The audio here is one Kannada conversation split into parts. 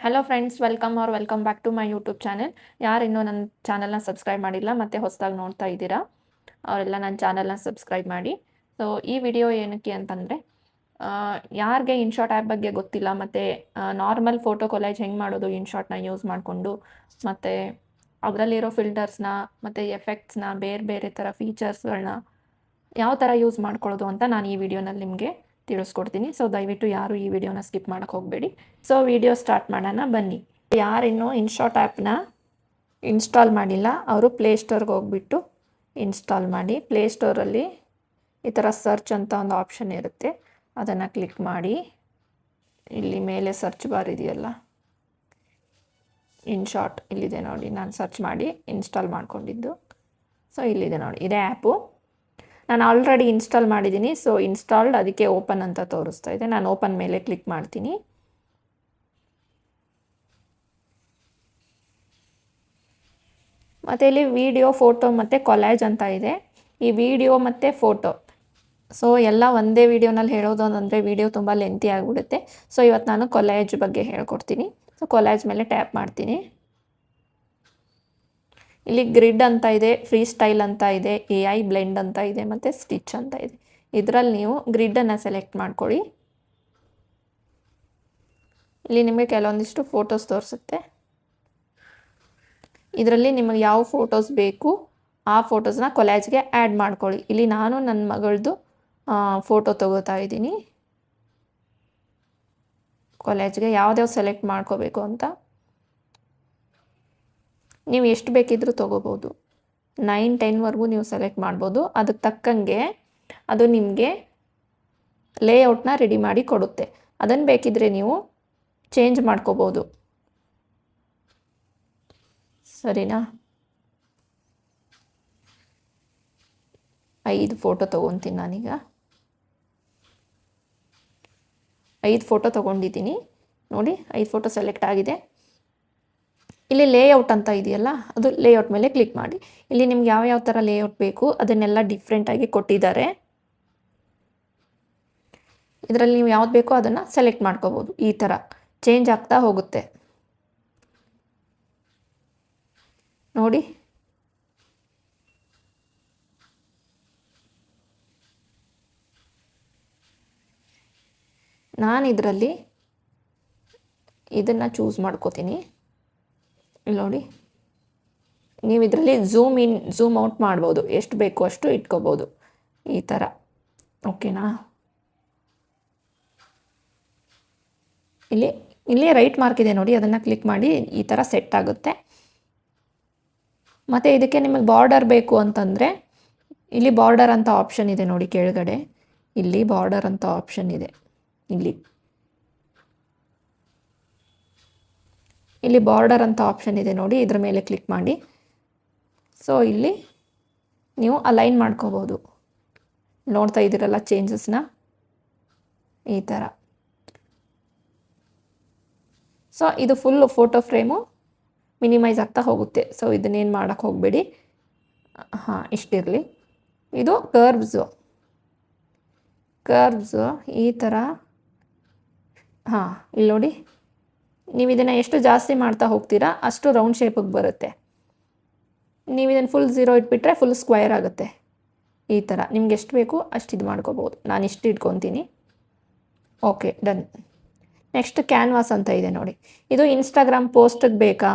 Hello friends, welcome back to my YouTube channel. ಯಾರು ಇನ್ನೂ ನನ್ನ ಚಾನಲ್ನ ಸಬ್ಸ್ಕ್ರೈಬ್ ಮಾಡಿಲ್ಲ ಮತ್ತು ಹೊಸದಾಗಿ ನೋಡ್ತಾ ಇದ್ದೀರಾ ಅವರೆಲ್ಲ ನನ್ನ ಚಾನಲ್ನ ಸಬ್ಸ್ಕ್ರೈಬ್ ಮಾಡಿ. ಸೊ ಈ ವಿಡಿಯೋ ಏನಕ್ಕೆ ಅಂತಂದರೆ, ಯಾರಿಗೆ ಇನ್ಶಾಟ್ ಆ್ಯಪ್ ಬಗ್ಗೆ ಗೊತ್ತಿಲ್ಲ ಮತ್ತು ನಾರ್ಮಲ್ ಫೋಟೋ ಕೊಲೈಜ್ ಹೆಂಗೆ ಮಾಡೋದು ಇನ್ಶಾಟ್ನ ಯೂಸ್ ಮಾಡಿಕೊಂಡು, ಮತ್ತು ಅದರಲ್ಲಿರೋ ಫಿಲ್ಟರ್ಸ್ನ ಮತ್ತು ಎಫೆಕ್ಟ್ಸ್ನ ಬೇರೆ ಬೇರೆ ಥರ ಫೀಚರ್ಸ್ಗಳನ್ನ ಯಾವ ಥರ ಯೂಸ್ ಮಾಡ್ಕೊಳ್ಳೋದು ಅಂತ ನಾನು ಈ ವಿಡಿಯೋನಲ್ಲಿ ನಿಮಗೆ ತಿಳಿಸ್ಕೊಡ್ತೀನಿ. ಸೊ ದಯವಿಟ್ಟು ಯಾರು ಈ ವಿಡಿಯೋನ ಸ್ಕಿಪ್ ಮಾಡೋಕ್ಕೆ ಹೋಗಬೇಡಿ. ಸೊ ವಿಡಿಯೋ ಸ್ಟಾರ್ಟ್ ಮಾಡೋಣ ಬನ್ನಿ. ಯಾರಿನ್ನೂ ಇನ್ಶಾಟ್ ಆ್ಯಪ್ನ ಇನ್ಸ್ಟಾಲ್ ಮಾಡಿಲ್ಲ ಅವರು ಪ್ಲೇಸ್ಟೋರ್ಗೆ ಹೋಗ್ಬಿಟ್ಟು ಇನ್ಸ್ಟಾಲ್ ಮಾಡಿ. ಪ್ಲೇಸ್ಟೋರಲ್ಲಿ ಈ ಥರ ಸರ್ಚ್ ಅಂತ ಒಂದು ಆಪ್ಷನ್ ಇರುತ್ತೆ, ಅದನ್ನು ಕ್ಲಿಕ್ ಮಾಡಿ. ಇಲ್ಲಿ ಮೇಲೆ ಸರ್ಚ್ ಬಾರ್ ಇದೆಯಲ್ಲ, ಇನ್ಶಾಟ್ ಇಲ್ಲಿದೆ ನೋಡಿ. ನಾನು ಸರ್ಚ್ ಮಾಡಿ ಇನ್ಸ್ಟಾಲ್ ಮಾಡ್ಕೊಂಡಿದ್ದು. ಸೊ ಇಲ್ಲಿದೆ ನೋಡಿ, ಇದೇ ಆ್ಯಪು. ನಾನು ಆಲ್ರೆಡಿ ಇನ್ಸ್ಟಾಲ್ ಮಾಡಿದ್ದೀನಿ. ಸೊ ಇನ್ಸ್ಟಾಲ್ಡ್, ಅದಕ್ಕೆ ಓಪನ್ ಅಂತ ತೋರಿಸ್ತಾ ಇದೆ. ನಾನು ಓಪನ್ ಮೇಲೆ ಕ್ಲಿಕ್ ಮಾಡ್ತೀನಿ. ಮತ್ತು ಇಲ್ಲಿ ವಿಡಿಯೋ, ಫೋಟೋ ಮತ್ತು ಕೊಲಾಜ್ ಅಂತ ಇದೆ. ಈ ವಿಡಿಯೋ ಮತ್ತು ಫೋಟೋ ಸೊ ಎಲ್ಲ ಒಂದೇ ವಿಡಿಯೋನಲ್ಲಿ ಹೇಳೋದು ಅಂದರೆ ವಿಡಿಯೋ ತುಂಬ ಲೆಂತಿ ಆಗಿಬಿಡುತ್ತೆ. ಸೊ ಇವತ್ತು ನಾನು ಕೊಲಾಜ್ ಬಗ್ಗೆ ಹೇಳ್ಕೊಡ್ತೀನಿ. ಸೊ ಕೊಲಾಜ್ ಮೇಲೆ ಟ್ಯಾಪ್ ಮಾಡ್ತೀನಿ. ಇಲ್ಲಿ ಗ್ರಿಡ್ ಅಂತ ಇದೆ, ಫ್ರೀ ಸ್ಟೈಲ್ ಅಂತ ಇದೆ, AI ಬ್ಲೆಂಡ್ ಅಂತ ಇದೆ, ಮತ್ತು ಸ್ಟಿಚ್ ಅಂತ ಇದೆ. ಇದರಲ್ಲಿ ನೀವು ಗ್ರಿಡ್ಡನ್ನು ಸೆಲೆಕ್ಟ್ ಮಾಡ್ಕೊಳ್ಳಿ. ಇಲ್ಲಿ ನಿಮಗೆ ಕೆಲವೊಂದಿಷ್ಟು ಫೋಟೋಸ್ ತೋರಿಸುತ್ತೆ. ಇದರಲ್ಲಿ ನಿಮಗೆ ಯಾವ ಫೋಟೋಸ್ ಬೇಕು ಆ ಫೋಟೋಸ್ನ ಕೊಲಾಜ್ಗೆ ಆ್ಯಡ್ ಮಾಡ್ಕೊಳ್ಳಿ. ಇಲ್ಲಿ ನಾನು ನನ್ನ ಮಗಳದ್ದು ಫೋಟೋ ತಗೋತಾ ಇದ್ದೀನಿ. ಕೊಲಾಜ್ಗೆ ಯಾವ್ದ್ಯಾವ ಸೆಲೆಕ್ಟ್ ಮಾಡ್ಕೋಬೇಕು ಅಂತ ನೀವು ಎಷ್ಟು ಬೇಕಿದ್ರೂ ತೊಗೋಬೋದು. 9, 10ವರೆಗೂ ನೀವು ಸೆಲೆಕ್ಟ್ ಮಾಡ್ಬೋದು. ಅದಕ್ಕೆ ತಕ್ಕಂಗೆ ಅದು ನಿಮಗೆ ಲೇಔಟ್ನ ರೆಡಿ ಮಾಡಿ ಕೊಡುತ್ತೆ. ಅದನ್ನು ಬೇಕಿದ್ರೆ ನೀವು ಚೇಂಜ್ ಮಾಡ್ಕೋಬೋದು. ಸರಿನಾ? 5 ಫೋಟೋ ತೊಗೊತೀನಿ ನಾನೀಗ. 5 ಫೋಟೋ ತೊಗೊಂಡಿದ್ದೀನಿ ನೋಡಿ. 5 ಫೋಟೋ ಸೆಲೆಕ್ಟ್ ಆಗಿದೆ. ಇಲ್ಲಿ ಲೇಔಟ್ ಅಂತ ಇದೆಯಲ್ಲ, ಅದು ಲೇಔಟ್ ಮೇಲೆ ಕ್ಲಿಕ್ ಮಾಡಿ. ಇಲ್ಲಿ ನಿಮ್ಗೆ ಯಾವ ಥರ ಲೇಔಟ್ ಬೇಕು ಅದನ್ನೆಲ್ಲ ಡಿಫ್ರೆಂಟಾಗಿ ಕೊಟ್ಟಿದ್ದಾರೆ. ಇದರಲ್ಲಿ ನೀವು ಯಾವ್ದು ಬೇಕೋ ಅದನ್ನು ಸೆಲೆಕ್ಟ್ ಮಾಡ್ಕೋಬೋದು. ಈ ಥರ ಚೇಂಜ್ ಆಗ್ತಾ ಹೋಗುತ್ತೆ ನೋಡಿ. ನಾನು ಇದರಲ್ಲಿ ಇದನ್ನು ಚೂಸ್ ಮಾಡ್ಕೋತೀನಿ. ಇಲ್ಲಿ ನೋಡಿ, ನೀವು ಇದರಲ್ಲಿ ಝೂಮ್ ಇನ್, ಝೂಮ್ ಔಟ್ ಮಾಡ್ಬೋದು. ಎಷ್ಟು ಬೇಕು ಅಷ್ಟು ಇಟ್ಕೋಬೋದು ಈ ಥರ. ಓಕೆನಾ? ಇಲ್ಲಿ ರೈಟ್ ಮಾರ್ಕ್ ಇದೆ ನೋಡಿ, ಅದನ್ನು ಕ್ಲಿಕ್ ಮಾಡಿ. ಈ ಥರ ಸೆಟ್ ಆಗುತ್ತೆ. ಮತ್ತು ಇದಕ್ಕೆ ನಿಮಗೆ ಬಾರ್ಡರ್ ಬೇಕು ಅಂತಂದರೆ ಇಲ್ಲಿ ಬಾರ್ಡರ್ ಅಂತ ಆಪ್ಷನ್ ಇದೆ ನೋಡಿ ಕೆಳಗಡೆ. ಇಲ್ಲಿ ಬಾರ್ಡರ್ ಅಂತ ಆಪ್ಷನ್ ಇದೆ. ಇಲ್ಲಿ ಬಾರ್ಡರ್ ಅಂತ ಆಪ್ಷನ್ ಇದೆ ನೋಡಿ, ಇದ್ರ ಮೇಲೆ ಕ್ಲಿಕ್ ಮಾಡಿ. ಸೊ ಇಲ್ಲಿ ನೀವು ಅಲೈನ್ ಮಾಡ್ಕೋಬೋದು. ನೋಡ್ತಾ ಇದ್ದೀರಲ್ಲ ಚೇಂಜಸ್ನ, ಈ ಥರ. ಸೊ ಇದು ಫುಲ್ ಫೋಟೋ ಫ್ರೇಮು ಮಿನಿಮೈಸ್ ಆಗ್ತಾ ಹೋಗುತ್ತೆ. ಸೊ ಇದನ್ನೇನು ಮಾಡೋಕ್ಕೆ ಹೋಗಬೇಡಿ. ಇಷ್ಟಿರಲಿ. ಇದು ಕರ್ವ್ಸು ಈ ಥರ. ಇಲ್ಲಿ ನೋಡಿ, ನೀವು ಇದನ್ನು ಎಷ್ಟು ಜಾಸ್ತಿ ಮಾಡ್ತಾ ಹೋಗ್ತೀರಾ ಅಷ್ಟು ರೌಂಡ್ ಶೇಪಿಗೆ ಬರುತ್ತೆ. ನೀವು ಇದನ್ನು ಫುಲ್ 0 ಇಟ್ಬಿಟ್ರೆ ಫುಲ್ ಸ್ಕ್ವೈರ್ ಆಗುತ್ತೆ. ಈ ಥರ ನಿಮ್ಗೆ ಎಷ್ಟು ಬೇಕು ಅಷ್ಟು ಇದು ಮಾಡ್ಕೋಬೋದು. ನಾನು ಇಷ್ಟು ಇಟ್ಕೊತೀನಿ. Okay, done. ನೆಕ್ಸ್ಟ್ ಕ್ಯಾನ್ವಾಸ್ ಅಂತ ಇದೆ ನೋಡಿ. ಇದು ಇನ್ಸ್ಟಾಗ್ರಾಮ್ ಪೋಸ್ಟಿಗೆ ಬೇಕಾ,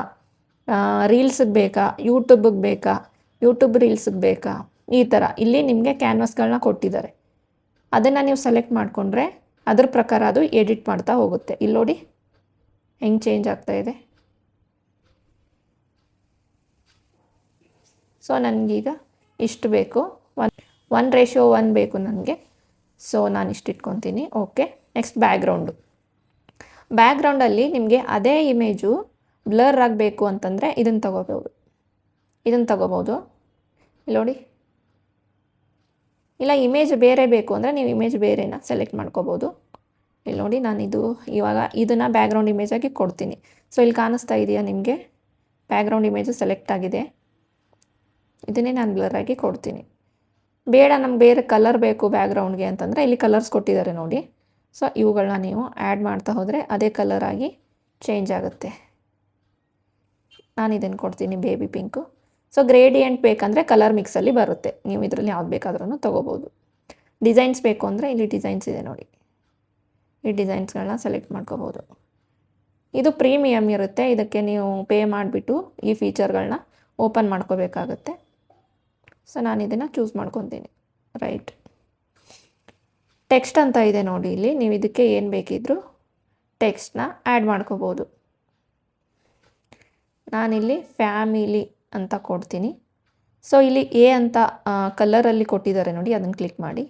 ರೀಲ್ಸಿಗೆ ಬೇಕಾ, ಯೂಟ್ಯೂಬಿಗೆ ಬೇಕಾ, ಯೂಟ್ಯೂಬ್ ರೀಲ್ಸಿಗೆ ಬೇಕಾ, ಈ ಥರ ಇಲ್ಲಿ ನಿಮಗೆ ಕ್ಯಾನ್ವಾಸ್ಗಳನ್ನ ಕೊಟ್ಟಿದ್ದಾರೆ. ಅದನ್ನು ನೀವು ಸೆಲೆಕ್ಟ್ ಮಾಡಿಕೊಂಡ್ರೆ ಅದ್ರ ಪ್ರಕಾರ ಅದು ಎಡಿಟ್ ಮಾಡ್ತಾ ಹೋಗುತ್ತೆ. ಇಲ್ಲಿ ನೋಡಿ ಹೆಂಗೆ ಚೇಂಜ್ ಆಗ್ತಾ ಇದೆ. ಸೊ ನನಗೀಗ ಇಷ್ಟು ಬೇಕು, 1:1 ಬೇಕು ನನಗೆ. ಸೊ ನಾನು ಇಷ್ಟು ಇಟ್ಕೊತೀನಿ. ಓಕೆ, ನೆಕ್ಸ್ಟ್ ಬ್ಯಾಕ್ಗ್ರೌಂಡಲ್ಲಿ ನಿಮಗೆ ಅದೇ ಇಮೇಜು ಬ್ಲರ್ ಆಗಬೇಕು ಅಂತಂದರೆ ಇದನ್ನು ತಗೋಬೋದು. ಇಲ್ಲಿ ನೋಡಿ. ಇಲ್ಲ ಇಮೇಜ್ ಬೇರೆ ಬೇಕು ಅಂದರೆ ನೀವು ಇಮೇಜ್ ಬೇರೆನ ಸೆಲೆಕ್ಟ್ ಮಾಡ್ಕೋಬೋದು. ಇಲ್ಲಿ ನೋಡಿ, ನಾನು ಇವಾಗ ಇದನ್ನು ಬ್ಯಾಕ್ಗ್ರೌಂಡ್ ಇಮೇಜಾಗಿ ಕೊಡ್ತೀನಿ. ಸೊ ಇಲ್ಲಿ ಕಾಣಿಸ್ತಾ ಇದೆಯಾ ನಿಮಗೆ, ಬ್ಯಾಕ್ಗ್ರೌಂಡ್ ಇಮೇಜು ಸೆಲೆಕ್ಟ್ ಆಗಿದೆ. ಇದನ್ನೇ ನಾನು ಬ್ಲರಾಗಿ ಕೊಡ್ತೀನಿ. ಬೇಡ ನಮ್ಗೆ ಬೇರೆ ಕಲರ್ ಬೇಕು ಬ್ಯಾಕ್ಗ್ರೌಂಡ್ಗೆ ಅಂತಂದರೆ ಇಲ್ಲಿ ಕಲರ್ಸ್ ಕೊಟ್ಟಿದ್ದಾರೆ ನೋಡಿ. ಸೊ ಇವುಗಳನ್ನ ನೀವು ಆ್ಯಡ್ ಮಾಡ್ತಾ ಹೋದರೆ ಅದೇ ಕಲರ್ ಆಗಿ ಚೇಂಜ್ ಆಗುತ್ತೆ. ನಾನು ಇದನ್ನು ಕೊಡ್ತೀನಿ ಬೇಬಿ ಪಿಂಕು. ಸೊ ಗ್ರೇಡಿಯಂಟ್ ಬೇಕಂದರೆ ಕಲರ್ ಮಿಕ್ಸಲ್ಲಿ ಬರುತ್ತೆ, ನೀವು ಇದರಲ್ಲಿ ಯಾವ್ದು ಬೇಕಾದ್ರೂ ತೊಗೋಬೋದು. ಡಿಸೈನ್ಸ್ ಬೇಕು ಅಂದರೆ ಇಲ್ಲಿ ಡಿಸೈನ್ಸ್ ಇದೆ ನೋಡಿ, ಈ ಡಿಸೈನ್ಸ್ಗಳನ್ನ ಸೆಲೆಕ್ಟ್ ಮಾಡ್ಕೋಬೋದು. ಇದು ಪ್ರೀಮಿಯಮ್ ಇರುತ್ತೆ, ಇದಕ್ಕೆ ನೀವು ಪೇ ಮಾಡಿಬಿಟ್ಟು ಈ ಫೀಚರ್ಗಳನ್ನ ಓಪನ್ ಮಾಡ್ಕೋಬೇಕಾಗತ್ತೆ. ಸೊ ನಾನು ಇದನ್ನು ಚೂಸ್ ಮಾಡ್ಕೊತೀನಿ. ರೈಟ್, ಟೆಕ್ಸ್ಟ್ ಅಂತ ಇದೆ ನೋಡಿ ಇಲ್ಲಿ, ನೀವು ಇದಕ್ಕೆ ಏನು ಬೇಕಿದ್ದರೂ ಟೆಕ್ಸ್ಟ್ನ ಆ್ಯಡ್ ಮಾಡ್ಕೋಬೋದು. ನಾನಿಲ್ಲಿ ಫ್ಯಾಮಿಲಿ ಅಂತ ಕೊಡ್ತೀನಿ. ಸೊ ಇಲ್ಲಿ ಎ ಅಂತ ಕಲರಲ್ಲಿ ಕೊಟ್ಟಿದ್ದಾರೆ ನೋಡಿ, ಅದನ್ನು ಕ್ಲಿಕ್ ಮಾಡಿ.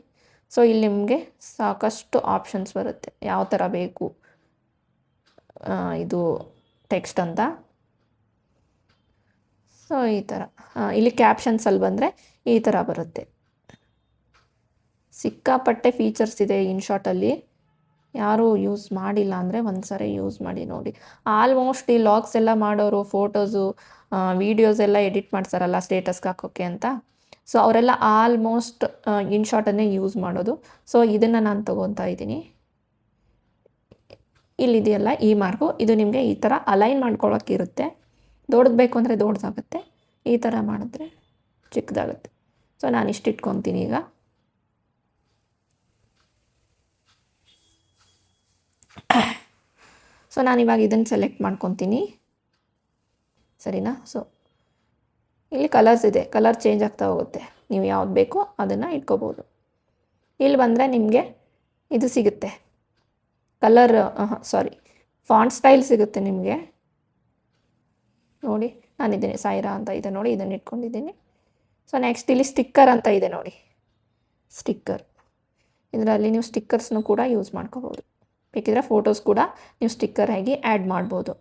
ಸೊ ಇಲ್ಲಿ ನಿಮಗೆ ಸಾಕಷ್ಟು ಆಪ್ಷನ್ಸ್ ಬರುತ್ತೆ, ಯಾವ ಥರ ಬೇಕು ಇದು ಟೆಕ್ಸ್ಟ್ ಅಂತ. ಸೊ ಈ ಥರ ಇಲ್ಲಿ ಕ್ಯಾಪ್ಷನ್ಸಲ್ಲಿ ಬಂದರೆ ಈ ಥರ ಬರುತ್ತೆ. ಸಿಕ್ಕಾಪಟ್ಟೆ ಫೀಚರ್ಸ್ ಇದೆ ಇನ್ಶಾಟಲ್ಲಿ, ಯಾರೂ ಯೂಸ್ ಮಾಡಿಲ್ಲ ಅಂದರೆ ಒಂದು ಸರಿ ಯೂಸ್ ಮಾಡಿ ನೋಡಿ. ಆಲ್ಮೋಸ್ಟ್ ಈ ಲಾಗ್ಸ್ ಎಲ್ಲ ಮಾಡೋರು, ಫೋಟೋಸು ವೀಡಿಯೋಸ್ ಎಲ್ಲ ಎಡಿಟ್ ಮಾಡ್ತಾರಲ್ಲ ಸ್ಟೇಟಸ್ಗೆ ಹಾಕೋಕ್ಕೆ ಅಂತ, ಸೊ ಅವರೆಲ್ಲ ಆಲ್ಮೋಸ್ಟ್ ಇನ್ಶಾಟನ್ನೇ ಯೂಸ್ ಮಾಡೋದು. ಸೊ ಇದನ್ನು ನಾನು ತೊಗೊತಾ ಇದ್ದೀನಿ. ಇಲ್ಲಿದೆಯಲ್ಲ ಈ ಮಾರ್ಕು, ಇದು ನಿಮಗೆ ಈ ಥರ ಅಲೈನ್ ಮಾಡ್ಕೊಳ್ಳೋಕ್ಕಿರುತ್ತೆ. ದೊಡ್ಡದು ಬೇಕು ಅಂದರೆ ದೊಡ್ಡದಾಗುತ್ತೆ, ಈ ಥರ ಮಾಡಿದ್ರೆ ಚಿಕ್ಕದಾಗುತ್ತೆ. ಸೊ ನಾನು ಇಷ್ಟು ಇಟ್ಕೊತೀನಿ ಈಗ. ಸೊ ನಾನಿವಾಗ ಇದನ್ನು ಸೆಲೆಕ್ಟ್ ಮಾಡ್ಕೊತೀನಿ, ಸರಿನಾ. ಸೊ ಇಲ್ಲಿ ಕಲರ್ಸ್ ಇದೆ, ಕಲರ್ ಚೇಂಜ್ ಆಗ್ತಾ ಹೋಗುತ್ತೆ, ನೀವು ಯಾವ್ದು ಬೇಕೋ ಅದನ್ನು ಇಟ್ಕೋಬೋದು. ಇಲ್ಲಿ ಬಂದರೆ ನಿಮಗೆ ಇದು ಸಿಗುತ್ತೆ, ಕಲರ್ ಫಾಂಟ್ ಸ್ಟೈಲ್ ಸಿಗುತ್ತೆ ನಿಮಗೆ ನೋಡಿ. ನಾನಿದ್ದೀನಿ ಸಾಯಿರಾ ಅಂತ ಇದೆ ನೋಡಿ, ಇದನ್ನು ಇಟ್ಕೊಂಡಿದ್ದೀನಿ. ಸೊ ನೆಕ್ಸ್ಟ್ ಇಲ್ಲಿ ಸ್ಟಿಕ್ಕರ್ ಅಂತ ಇದೆ ನೋಡಿ, ಸ್ಟಿಕ್ಕರ್. ಇದರಲ್ಲಿ ನೀವು ಸ್ಟಿಕ್ಕರ್ಸ್ನು ಕೂಡ ಯೂಸ್ ಮಾಡ್ಕೋಬೋದು. ಬೇಕಿದ್ರೆ ಫೋಟೋಸ್ ಕೂಡ ನೀವು ಸ್ಟಿಕ್ಕರ್ ಆಗಿ ಆ್ಯಡ್ ಮಾಡ್ಬೋದು.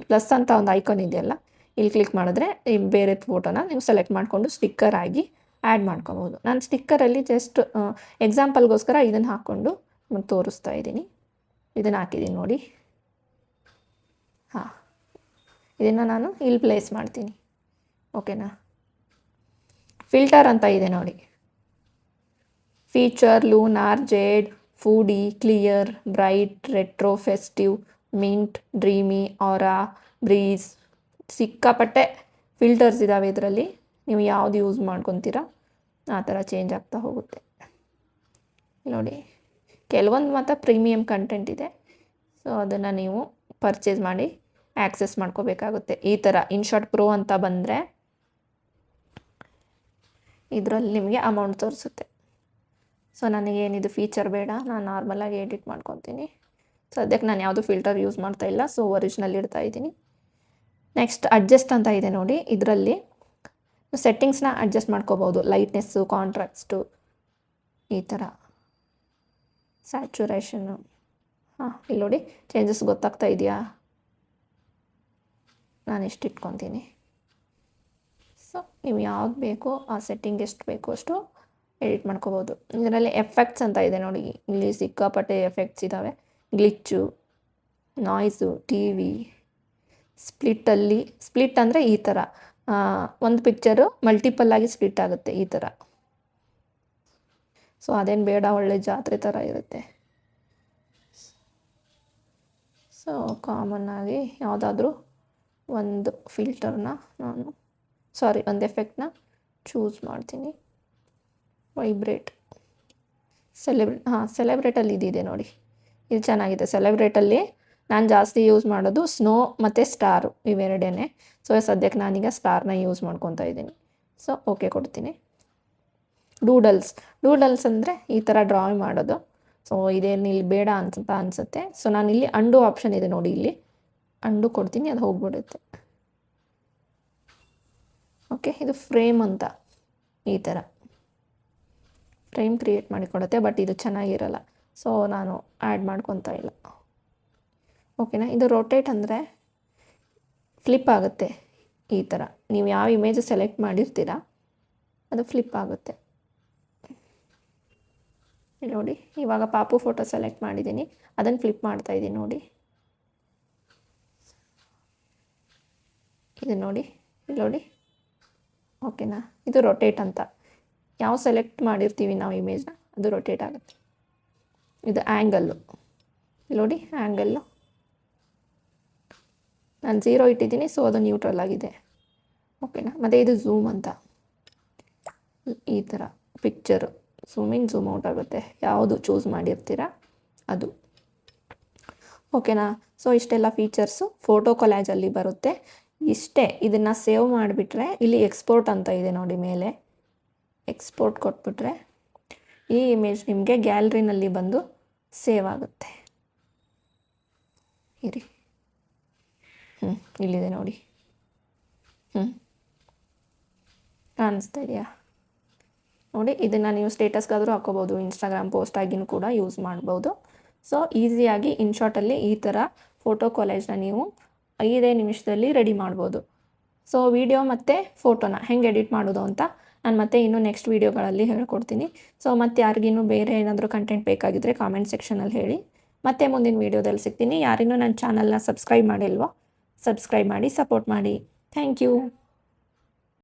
ಪ್ಲಸ್ ಅಂತ ಒಂದು ಐಕಾನ್ ಇದೆಯಲ್ಲ, ಇಲ್ಲಿ ಕ್ಲಿಕ್ ಮಾಡಿದ್ರೆ ಬೇರೆ ಫೋಟೋನ ನೀವು ಸೆಲೆಕ್ಟ್ ಮಾಡಿಕೊಂಡು ಸ್ಟಿಕ್ಕರ್ ಆಗಿ ಆ್ಯಡ್ ಮಾಡ್ಕೋಬೋದು. ನಾನು ಸ್ಟಿಕ್ಕರಲ್ಲಿ ಜಸ್ಟ್ ಎಕ್ಸಾಂಪಲ್ಗೋಸ್ಕರ ಇದನ್ನು ಹಾಕ್ಕೊಂಡು ನಿಮಗೆ ತೋರಿಸ್ತಾ ಇದ್ದೀನಿ. ಇದನ್ನು ಹಾಕಿದ್ದೀನಿ ನೋಡಿ. ಹಾಂ, ಇದನ್ನು ನಾನು ಇಲ್ಲಿ ಪ್ಲೇಸ್ ಮಾಡ್ತೀನಿ, ಓಕೆನಾ. ಫಿಲ್ಟರ್ ಅಂತ ಇದೆ ನೋಡಿ, feature, lunar, jade, foodie, clear, bright, retro, festive, mint, dreamy, aura, breeze. ಸಿಕ್ಕಾಪಟ್ಟೆ ಫಿಲ್ಟರ್ಸ್ ಇದ್ದಾವೆ ಇದರಲ್ಲಿ, ನೀವು ಯಾವುದು ಯೂಸ್ ಮಾಡ್ಕೊತೀರಾ ಆ ಥರ ಚೇಂಜ್ ಆಗ್ತಾ ಹೋಗುತ್ತೆ ನೋಡಿ. ಕೆಲವೊಂದು ಮಾತ್ರ ಪ್ರೀಮಿಯಮ್ ಕಂಟೆಂಟ್ ಇದೆ, ಸೊ ಅದನ್ನು ನೀವು ಪರ್ಚೇಸ್ ಮಾಡಿ ಆ್ಯಕ್ಸೆಸ್ ಮಾಡ್ಕೋಬೇಕಾಗುತ್ತೆ. ಈ ಥರ ಇನ್ಶಾಟ್ ಪ್ರೋ ಅಂತ ಬಂದರೆ ಇದರಲ್ಲಿ ನಿಮಗೆ ಅಮೌಂಟ್ ತೋರಿಸುತ್ತೆ. ಸೊ ನನಗೇನಿದು ಫೀಚರ್ ಬೇಡ, ನಾನು ನಾರ್ಮಲಾಗಿ ಎಡಿಟ್ ಮಾಡ್ಕೊತೀನಿ. ಸದ್ಯಕ್ಕೆ ನಾನು ಯಾವುದು ಫಿಲ್ಟರ್ ಯೂಸ್ ಮಾಡ್ತಾ ಇಲ್ಲ, ಸೊ ಒರಿಜಿನಲ್ ಇಡ್ತಾ ಇದ್ದೀನಿ. ನೆಕ್ಸ್ಟ್ ಅಡ್ಜಸ್ಟ್ ಅಂತ ಇದೆ ನೋಡಿ, ಇದರಲ್ಲಿ ಸೆಟ್ಟಿಂಗ್ಸ್ನ ಅಡ್ಜಸ್ಟ್ ಮಾಡ್ಕೋಬೋದು. ಲೈಟ್ನೆಸ್ಸು, ಕಾಂಟ್ರಾಸ್ಟು, ಈ ಥರ ಸ್ಯಾಚುರೇಷನ್ನು. ಹಾಂ, ಇಲ್ಲಿ ನೋಡಿ ಚೇಂಜಸ್ ಗೊತ್ತಾಗ್ತಾ ಇದೆಯಾ. ನಾನು ಎಷ್ಟು ಇಟ್ಕೊತೀನಿ. ಸೊ ನೀವು ಯಾವ್ದು ಬೇಕೋ ಆ ಸೆಟ್ಟಿಂಗ್ ಎಷ್ಟು ಬೇಕೋ ಅಷ್ಟು ಎಡಿಟ್ ಮಾಡ್ಕೋಬೋದು. ಇದರಲ್ಲಿ ಎಫೆಕ್ಟ್ಸ್ ಅಂತ ಇದೆ ನೋಡಿ, ಇಲ್ಲಿ ಸಿಕ್ಕಾಪಟ್ಟೆ ಎಫೆಕ್ಟ್ಸ್ ಇದ್ದಾವೆ. Glitch, noise, TV, split ಅಂದರೆ ಈ ಥರ ಒಂದು ಪಿಕ್ಚರು ಮಲ್ಟಿಪಲ್ ಆಗಿ ಸ್ಪ್ಲಿಟ್ ಆಗುತ್ತೆ ಈ ಥರ. ಸೊ ಅದೇನು ಬೇಡ, ಒಳ್ಳೆ ಜಾತ್ರೆ ಥರ ಇರುತ್ತೆ. ಸೊ ಕಾಮನ್ ಆಗಿ ಯಾವುದಾದ್ರೂ ಒಂದು ಫಿಲ್ಟರ್ನ ಒಂದು ಎಫೆಕ್ಟ್ನ ಚೂಸ್ ಮಾಡ್ತೀನಿ. ವೈಬ್ರೇಟ್, ಸೆಲೆಬ್ರೇಟಲ್ಲಿ ಇದಿದೆ ನೋಡಿ, ಇದು ಚೆನ್ನಾಗಿದೆ. ಸೆಲೆಬ್ರೇಟಲ್ಲಿ ನಾನು ಜಾಸ್ತಿ ಯೂಸ್ ಮಾಡೋದು ಸ್ನೋ ಮತ್ತು ಸ್ಟಾರು, ಇವೆರಡೇ. ಸೊ ಸದ್ಯಕ್ಕೆ ನಾನೀಗ ಸ್ಟಾರ್ನ ಯೂಸ್ ಮಾಡ್ಕೊತಾ ಇದ್ದೀನಿ. ಸೊ ಓಕೆ ಕೊಡ್ತೀನಿ. ಡೂಡಲ್ಸ್ ಅಂದರೆ ಈ ಥರ ಡ್ರಾಯಿಂಗ್ ಮಾಡೋದು. ಸೊ ಇದೇನು ಇಲ್ಲಿ ಬೇಡ ಅಂತ ಅನಿಸುತ್ತೆ. ಸೊ ನಾನಿಲ್ಲಿ ಅಂಡು ಆಪ್ಷನ್ ಇದೆ ನೋಡಿ, ಇಲ್ಲಿ ಅಂಡು ಕೊಡ್ತೀನಿ, ಅದು ಹೋಗ್ಬಿಡುತ್ತೆ. ಓಕೆ, ಇದು ಫ್ರೇಮ್ ಅಂತ ಈ ಥರ ಫ್ರೇಮ್ ಕ್ರಿಯೇಟ್ ಮಾಡಿಕೊಡುತ್ತೆ, ಬಟ್ ಇದು ಚೆನ್ನಾಗಿರಲ್ಲ, ಸೊ ನಾನು ಆ್ಯಡ್ ಮಾಡ್ಕೊತಾ ಇಲ್ಲ. ಓಕೆನಾ. ಇದು ರೊಟೇಟ್ ಅಂದರೆ ಫ್ಲಿಪ್ ಆಗುತ್ತೆ ಈ ಥರ. ನೀವು ಯಾವ ಇಮೇಜ್ ಸೆಲೆಕ್ಟ್ ಮಾಡಿರ್ತೀರಾ ಅದು ಫ್ಲಿಪ್ ಆಗುತ್ತೆ ನೋಡಿ. ಇವಾಗ ಪಾಪು ಫೋಟೋ ಸೆಲೆಕ್ಟ್ ಮಾಡಿದ್ದೀನಿ, ಅದನ್ನು ಫ್ಲಿಪ್ ಮಾಡ್ತಾಯಿದ್ದೀನಿ ನೋಡಿ. ಇದು ನೋಡಿ, ಇಲ್ಲಿ ನೋಡಿ, ಓಕೆನಾ. ಇದು ರೊಟೇಟ್ ಅಂತ, ಯಾವ ಸೆಲೆಕ್ಟ್ ಮಾಡಿರ್ತೀವಿ ನಾವು ಇಮೇಜ್ನ ಅದು ರೊಟೇಟ್ ಆಗುತ್ತೆ. ಇದು ಆ್ಯಂಗಲ್ಲು, ಇಲ್ಲಿ ನೋಡಿ ಆ್ಯಂಗಲ್ಲು, ನಾನು 0 ಇಟ್ಟಿದ್ದೀನಿ, ಸೊ ಅದು ನ್ಯೂಟ್ರಲ್ ಆಗಿದೆ. ಓಕೆನಾ. ಮತ್ತು ಇದು ಝೂಮ್ ಅಂತ, ಈ ಥರ picture zoom in zoom out ಆಗುತ್ತೆ, ಯಾವುದು ಚೂಸ್ ಮಾಡಿರ್ತೀರ ಅದು. ಓಕೆನಾ. ಸೊ ಇಷ್ಟೆಲ್ಲ ಫೀಚರ್ಸು ಫೋಟೋ ಕೊಲ್ಯಾಜಲ್ಲಿ ಬರುತ್ತೆ. ಇಷ್ಟೇ. ಇದನ್ನು ಸೇವ್ ಮಾಡಿಬಿಟ್ರೆ ಇಲ್ಲಿ ಎಕ್ಸ್ಪೋರ್ಟ್ ಅಂತ ಇದೆ ನೋಡಿ ಮೇಲೆ, ಎಕ್ಸ್ಪೋರ್ಟ್ ಕೊಟ್ಬಿಟ್ರೆ ಈ ಇಮೇಜ್ ನಿಮಗೆ ಗ್ಯಾಲರಿನಲ್ಲಿ ಬಂದು ಸೇವ್ ಆಗುತ್ತೆ. ಇರಿ, ಇಲ್ಲಿದೆ ನೋಡಿ. ಕಾಣಿಸ್ತಾ ಇದೆಯಾ ನೋಡಿ. ಇದನ್ನು ನೀವು ಸ್ಟೇಟಸ್ಗಾದರೂ ಹಾಕೋಬೋದು, ಇನ್ಸ್ಟಾಗ್ರಾಮ್ ಪೋಸ್ಟ್ ಆಗಿನೂ ಕೂಡ ಯೂಸ್ ಮಾಡ್ಬೋದು. ಸೊ ಈಸಿಯಾಗಿ ಇನ್ಶಾರ್ಟಲ್ಲಿ ಈ ಥರ ಫೋಟೋ ಕಾಲೇಜ್ನ ನೀವು 5 ನಿಮಿಷದಲ್ಲಿ ರೆಡಿ ಮಾಡ್ಬೋದು. ಸೊ ವಿಡಿಯೋ ಮತ್ತು ಫೋಟೋನ ಹೆಂಗೆ ಎಡಿಟ್ ಮಾಡೋದು ಅಂತ ನಾನು ಮತ್ತೆ ಇನ್ನೂ ನೆಕ್ಸ್ಟ್ ವೀಡಿಯೋಗಳಲ್ಲಿ ಹೇಳ್ಕೊಡ್ತೀನಿ. ಸೊ ಮತ್ತು ಯಾರಿಗಿನ್ನೂ ಬೇರೆ ಏನಾದರೂ ಕಂಟೆಂಟ್ ಬೇಕಾಗಿದ್ದರೆ ಕಾಮೆಂಟ್ ಸೆಕ್ಷನಲ್ಲಿ ಹೇಳಿ. ಮತ್ತೆ ಮುಂದಿನ ವೀಡಿಯೋದಲ್ಲಿ ಸಿಗ್ತೀನಿ. ಯಾರಿನ್ನೂ ನನ್ನ ಚಾನಲ್ನ ಸಬ್ಸ್ಕ್ರೈಬ್ ಮಾಡಿಲ್ವೋ ಸಬ್ಸ್ಕ್ರೈಬ್ ಮಾಡಿ, ಸಪೋರ್ಟ್ ಮಾಡಿ. Thank you.